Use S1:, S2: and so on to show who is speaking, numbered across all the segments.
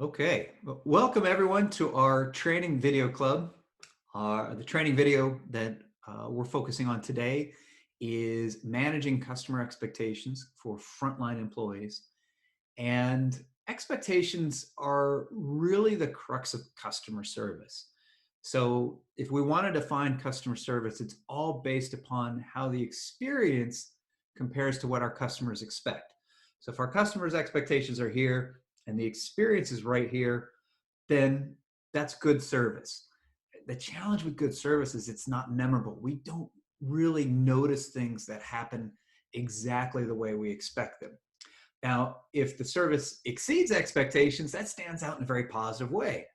S1: Okay, welcome everyone to our training video club. The training video that we're focusing on today is managing customer expectations for frontline employees. And expectations are really the crux of customer service. So, if we want to define customer service, it's all based upon how the experience compares to what our customers expect. So, if our customers' expectations are here and the experience is right here, then that's good service. The challenge with good service is it's not memorable. We don't really notice things that happen exactly the way we expect them. Now, if the service exceeds expectations, that stands out in a very positive way.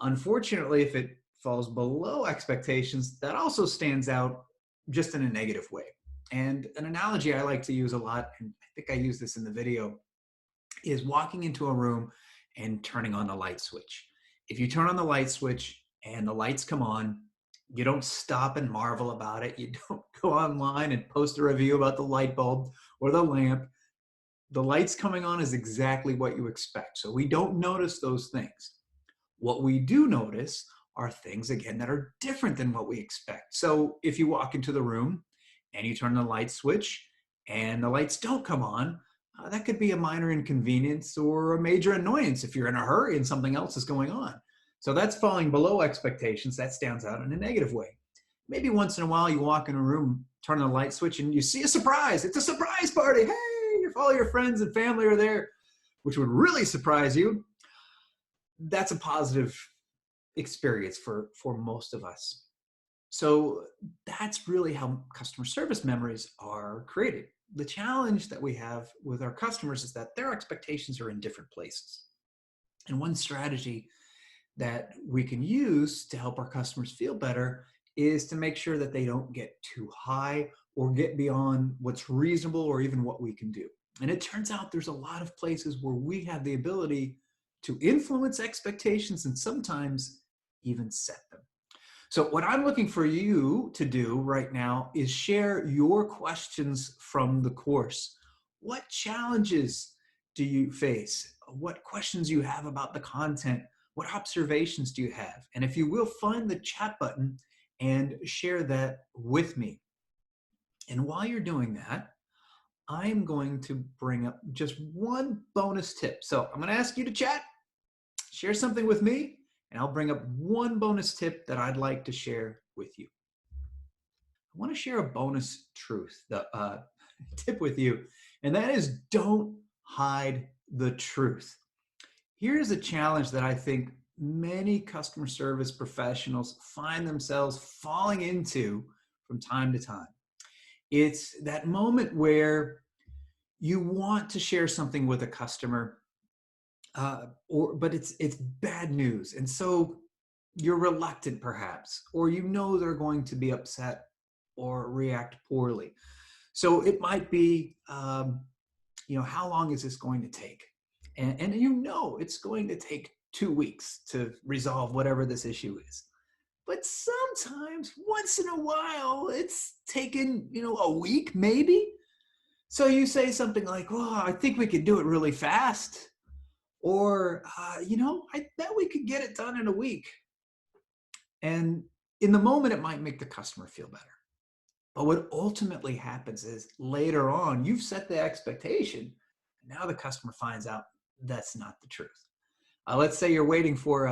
S1: Unfortunately, if it falls below expectations, that also stands out just in a negative way. And an analogy I like to use a lot, and I think I use this in the video, is walking into a room and turning on the light switch. If you turn on the light switch and the lights come on, you don't stop and marvel about it. You don't go online and post a review about the light bulb or the lamp. The lights coming on is exactly what you expect. So we don't notice those things. What we do notice are things, again, that are different than what we expect. So if you walk into the room and you turn the light switch and the lights don't come on, that could be a minor inconvenience or a major annoyance if you're in a hurry and something else is going on. So that's falling below expectations. That stands out in a negative way. Maybe once in a while you walk in a room, turn on the light switch, and you see a surprise. It's a surprise party. Hey, all your friends and family are there, which would really surprise you. That's a positive experience for most of us. So that's really how customer service memories are created. The challenge that we have with our customers is that their expectations are in different places. And one strategy that we can use to help our customers feel better is to make sure that they don't get too high or get beyond what's reasonable or even what we can do. And it turns out there's a lot of places where we have the ability to influence expectations and sometimes even set them. So, what I'm looking for you to do right now is share your questions from the course. What challenges do you face? What questions you have about the content? What observations do you have? And if you will, find the chat button and share that with me. And while you're doing that, I'm going to bring up just one bonus tip. So, I'm going to ask you to chat, share something with me, and I'll bring up one bonus tip that I'd like to share with you. I want to share a bonus truth, the tip with you, and that is don't hide the truth. Here's a challenge that I think many customer service professionals find themselves falling into from time to time. It's that moment where you want to share something with a customer, or but it's bad news, and so you're reluctant perhaps, or you know they're going to be upset or react poorly. So it might be, how long is this going to take? And you know it's going to take 2 weeks to resolve whatever this issue is. But sometimes, once in a while, it's taken, a week maybe. So you say something like, "Oh, I think we could do it really fast," or, "I bet we could get it done in a week." And in the moment, it might make the customer feel better. But what ultimately happens is later on, you've set the expectation. Now the customer finds out that's not the truth. Let's say you're waiting for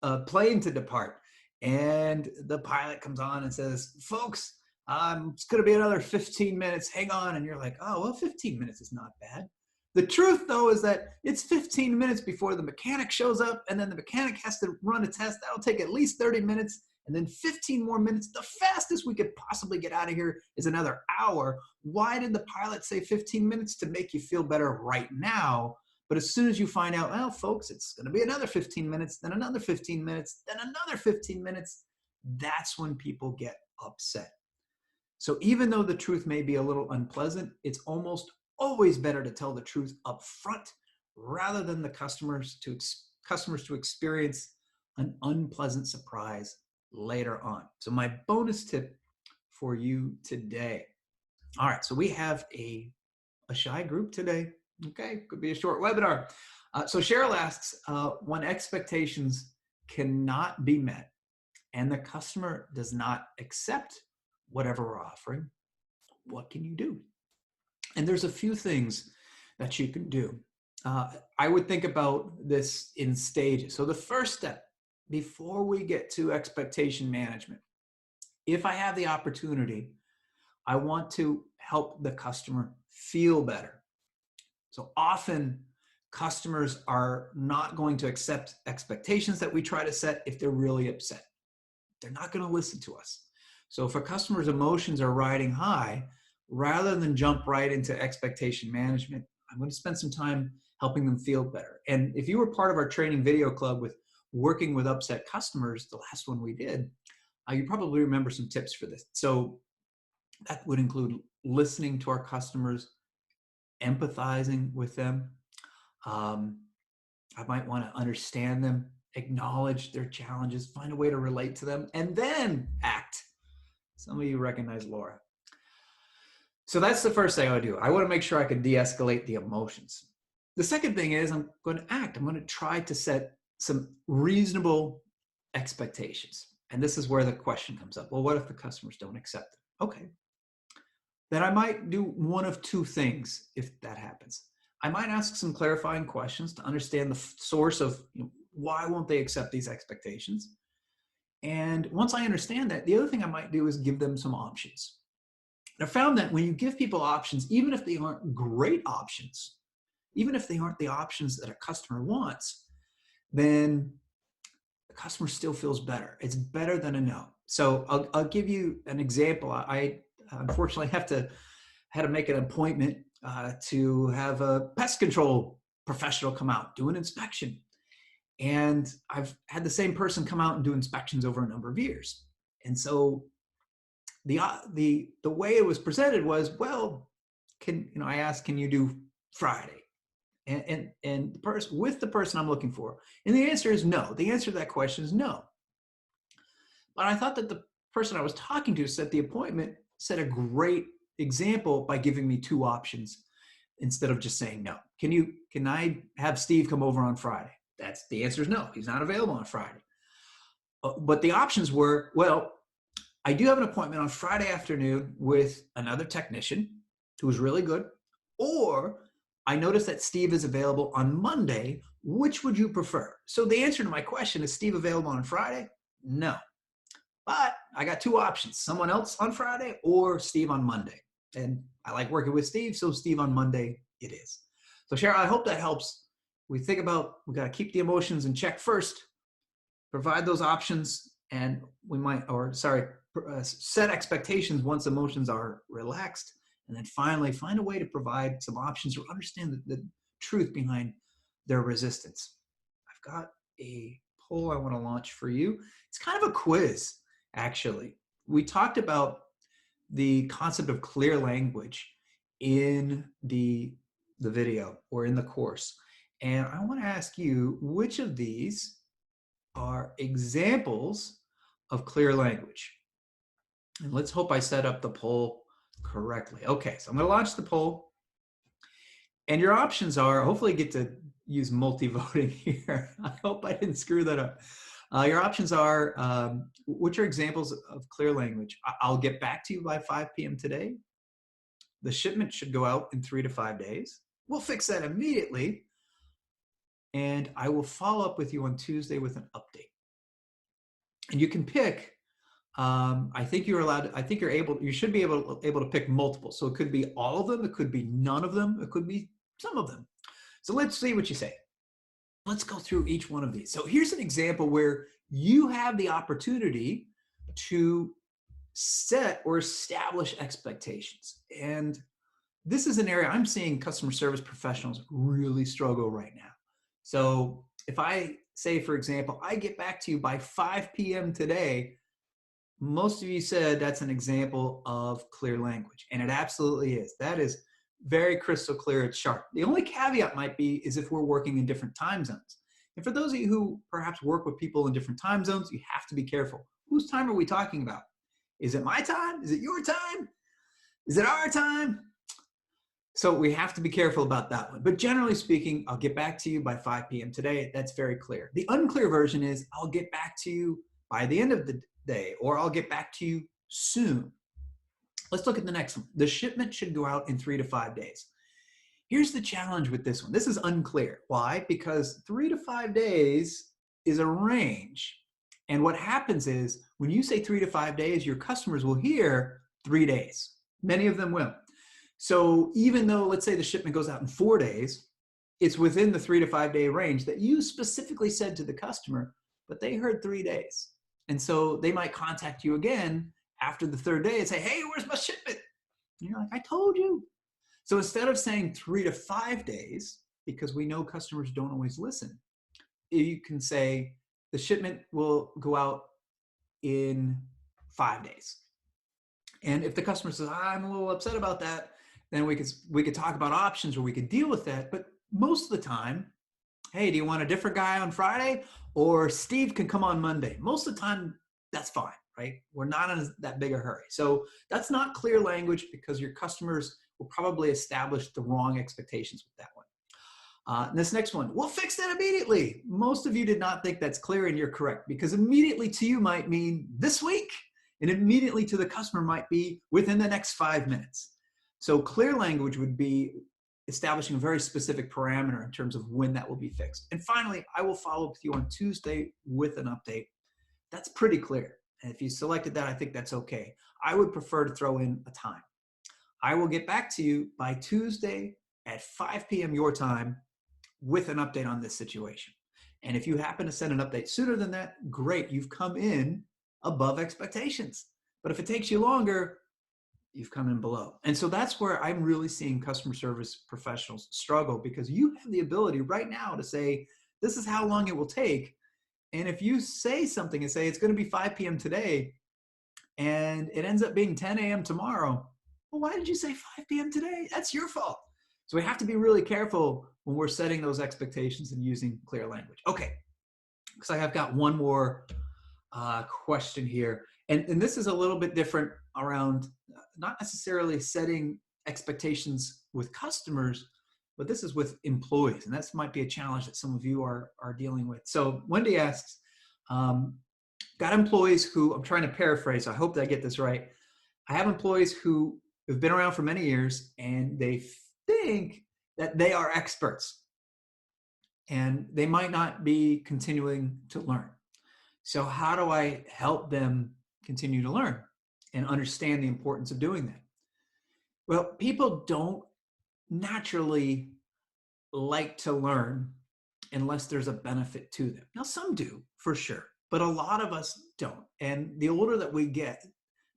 S1: a plane to depart, and the pilot comes on and says, "Folks, it's going to be another 15 minutes. Hang on." And you're like, "Oh, well, 15 minutes is not bad." The truth, though, is that it's 15 minutes before the mechanic shows up, and then the mechanic has to run a test. That'll take at least 30 minutes, and then 15 more minutes. The fastest we could possibly get out of here is another hour. Why did the pilot say 15 minutes? To make you feel better right now. But as soon as you find out, well, folks, it's going to be another 15 minutes, then another 15 minutes, then another 15 minutes, that's when people get upset. So even though the truth may be a little unpleasant, it's almost always better to tell the truth up front rather than the customers to experience an unpleasant surprise later on. So my bonus tip for you today. All right, so we have a shy group today. Okay, could be a short webinar. So Cheryl asks, when expectations cannot be met and the customer does not accept whatever we're offering, what can you do? And there's a few things that you can do. I would think about this in stages. So the first step, before we get to expectation management, if I have the opportunity, I want to help the customer feel better. So often customers are not going to accept expectations that we try to set if they're really upset. They're not going to listen to us. So if a customer's emotions are riding high, rather than jump right into expectation management, I'm going to spend some time helping them feel better. And if you were part of our training video club with working with upset customers, the last one we did, you probably remember some tips for this. So that would include listening to our customers, empathizing with them. I might want to understand them, acknowledge their challenges, find a way to relate to them, and then act. Some of you recognize Laura. So that's the first thing I would do. I want to make sure I can de-escalate the emotions. The second thing is I'm going to act. I'm going to try to set some reasonable expectations. And this is where the question comes up. Well, what if the customers don't accept it? Okay. Then I might do one of two things if that happens. I might ask some clarifying questions to understand the source of why won't they accept these expectations. And once I understand that, the other thing I might do is give them some options. And I found that when you give people options, even if they aren't great options, even if they aren't the options that a customer wants, then the customer still feels better. It's better than a no. So I'll give you an example. I unfortunately had to make an appointment to have a pest control professional come out, do an inspection. And I've had the same person come out and do inspections over a number of years. And so the way it was presented was, well, I asked, can you do Friday? And the person with the person I'm looking for, and the answer is no. The answer to that question is no. But I thought that the person I was talking to set the appointment, set a great example by giving me two options instead of just saying no. Can I have Steve come over on Friday? The answer is no. He's not available on Friday. But the options were, well, I do have an appointment on Friday afternoon with another technician who's really good, or I noticed that Steve is available on Monday. Which would you prefer? So the answer to my question, is Steve available on Friday? No. But I got two options, someone else on Friday or Steve on Monday. And I like working with Steve, so Steve on Monday it is. So Cheryl, I hope that helps. We think about, we got to keep the emotions in check first, provide those options, and set expectations once emotions are relaxed. And then finally, find a way to provide some options or understand the truth behind their resistance. I've got a poll I want to launch for you. It's kind of a quiz, actually. We talked about the concept of clear language in the video or in the course. And I want to ask you, which of these are examples of clear language? And let's hope I set up the poll correctly. Okay, so I'm going to launch the poll. And your options are, hopefully I get to use multi-voting here. I hope I didn't screw that up. Your options are, which are examples of clear language? I'll get back to you by 5 p.m. today. The shipment should go out in 3 to 5 days. We'll fix that immediately. And I will follow up with you on Tuesday with an update. And you can pick, I think you're allowed, I think you should be able to pick multiple. So it could be all of them, it could be none of them, it could be some of them. So let's see what you say. Let's go through each one of these. So here's an example where you have the opportunity to set or establish expectations. And this is an area I'm seeing customer service professionals really struggle right now. So if I say, for example, I get back to you by 5 p.m. today, most of you said that's an example of clear language. And it absolutely is. That is very crystal clear. It's sharp. The only caveat might be is if we're working in different time zones. And for those of you who perhaps work with people in different time zones, you have to be careful. Whose time are we talking about? Is it my time? Is it your time? Is it our time? So we have to be careful about that one. But generally speaking, I'll get back to you by 5 p.m. today. That's very clear. The unclear version is I'll get back to you by the end of the day, or I'll get back to you soon. Let's look at the next one. The shipment should go out in 3 to 5 days. Here's the challenge with this one. This is unclear. Why? Because 3 to 5 days is a range. And what happens is when you say 3 to 5 days, your customers will hear 3 days. Many of them will. So even though, let's say the shipment goes out in 4 days, it's within the 3 to 5 day range that you specifically said to the customer, but they heard 3 days. And so they might contact you again after the third day and say, hey, where's my shipment? And you're like, I told you. So instead of saying 3 to 5 days, because we know customers don't always listen, you can say the shipment will go out in 5 days. And if the customer says, I'm a little upset about that, then we could talk about options or we could deal with that. But most of the time, hey, do you want a different guy on Friday? Or Steve can come on Monday. Most of the time, that's fine, right? We're not in that big a hurry. So that's not clear language because your customers will probably establish the wrong expectations with that one. This next one, we'll fix that immediately. Most of you did not think that's clear, and you're correct, because immediately to you might mean this week, and immediately to the customer might be within the next 5 minutes. So clear language would be establishing a very specific parameter in terms of when that will be fixed. And finally, I will follow up with you on Tuesday with an update. That's pretty clear. And if you selected that, I think that's okay. I would prefer to throw in a time. I will get back to you by Tuesday at 5 p.m. your time with an update on this situation. And if you happen to send an update sooner than that, great, you've come in above expectations. But if it takes you longer, you've come in below. And so that's where I'm really seeing customer service professionals struggle, because you have the ability right now to say, this is how long it will take. And if you say something and say it's going to be 5 p.m. today and it ends up being 10 a.m. tomorrow, well, why did you say 5 p.m. today? That's your fault. So we have to be really careful when we're setting those expectations and using clear language. Okay, because I have got one more question here. And this is a little bit different around not necessarily setting expectations with customers, but this is with employees. And that might be a challenge that some of you are dealing with. So Wendy asks, got employees who, I'm trying to paraphrase, so I hope that I get this right. I have employees who have been around for many years and they think that they are experts and they might not be continuing to learn. So how do I help them continue to learn and understand the importance of doing that? Well, people don't naturally like to learn unless there's a benefit to them. Now, some do, for sure, but a lot of us don't. And the older that we get,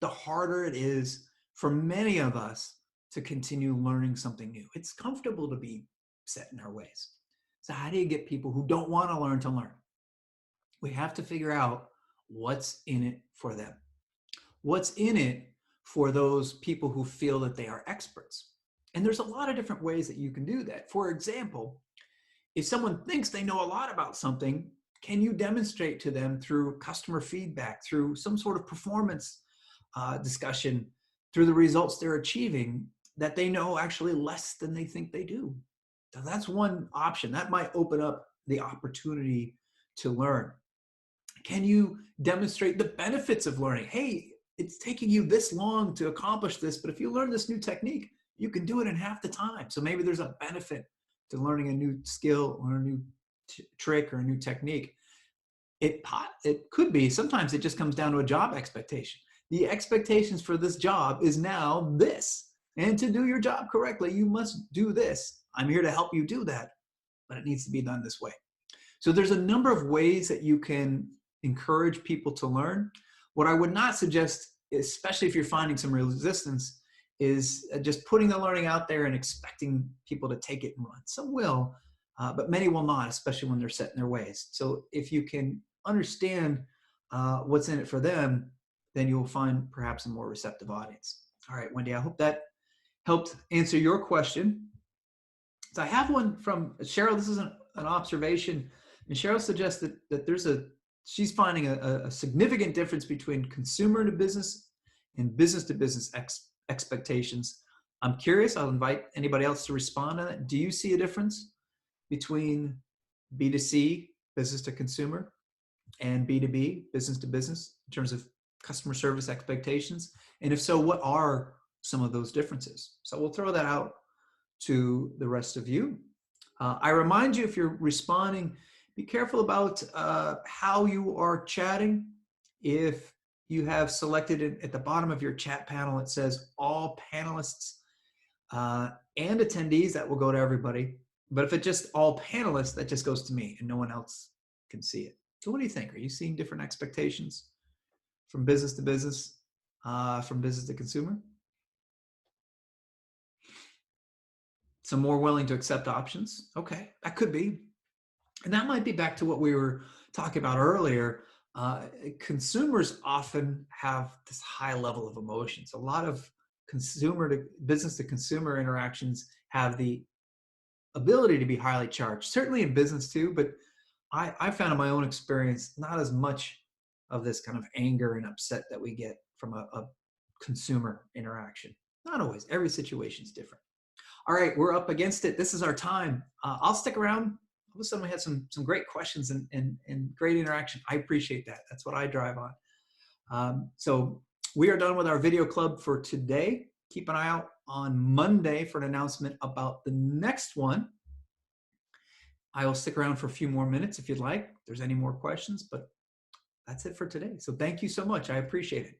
S1: the harder it is for many of us to continue learning something new. It's comfortable to be set in our ways. So how do you get people who don't want to learn? We have to figure out what's in it for them. What's in it for those people who feel that they are experts? And there's a lot of different ways that you can do that. For example, if someone thinks they know a lot about something, can you demonstrate to them through customer feedback, through some sort of performance discussion, through the results they're achieving, that they know actually less than they think they do? So that's one option. That might open up the opportunity to learn. Can you demonstrate the benefits of learning? Hey, it's taking you this long to accomplish this, but if you learn this new technique, you can do it in half the time. So maybe there's a benefit to learning a new skill or a new trick or a new technique. It could be, sometimes it just comes down to a job expectation. The expectations for this job is now this. And to do your job correctly, you must do this. I'm here to help you do that, but it needs to be done this way. So there's a number of ways that you can encourage people to learn. What I would not suggest, especially if you're finding some resistance, is just putting the learning out there and expecting people to take it and run. Some will, but many will not, especially when they're set in their ways. So if you can understand what's in it for them, then you'll find perhaps a more receptive audience. All right, Wendy, I hope that helped answer your question. So I have one from Cheryl. This is an observation. And Cheryl suggests that she's finding a significant difference between consumer to business and business expectations I'm curious. I'll invite anybody else to respond on that. Do you see a difference between B2C, business to consumer, and B2B, business to business, in terms of customer service expectations? And if so, what are some of those differences? So we'll throw that out to the rest of you. I remind you, if you're responding, be careful about how you are chatting. If you have selected it at the bottom of your chat panel, it says all panelists and attendees, that will go to everybody. But if it's just all panelists, that just goes to me and no one else can see it. So what do you think? Are you seeing different expectations from business to business, from business to consumer? Some more willing to accept options. Okay, that could be. And that might be back to what we were talking about earlier. Consumers often have this high level of emotions. A lot of consumer to business to consumer interactions have the ability to be highly charged, certainly in business too, but I found in my own experience, not as much of this kind of anger and upset that we get from a consumer interaction. Not always. Every situation is different. All right, we're up against it. This is our time. I'll stick around. All of a sudden, we had some great questions and great interaction. I appreciate that. That's what I drive on. So we are done with our video club for today. Keep an eye out on Monday for an announcement about the next one. I will stick around for a few more minutes if you'd like, if there's any more questions, but that's it for today. So thank you so much. I appreciate it.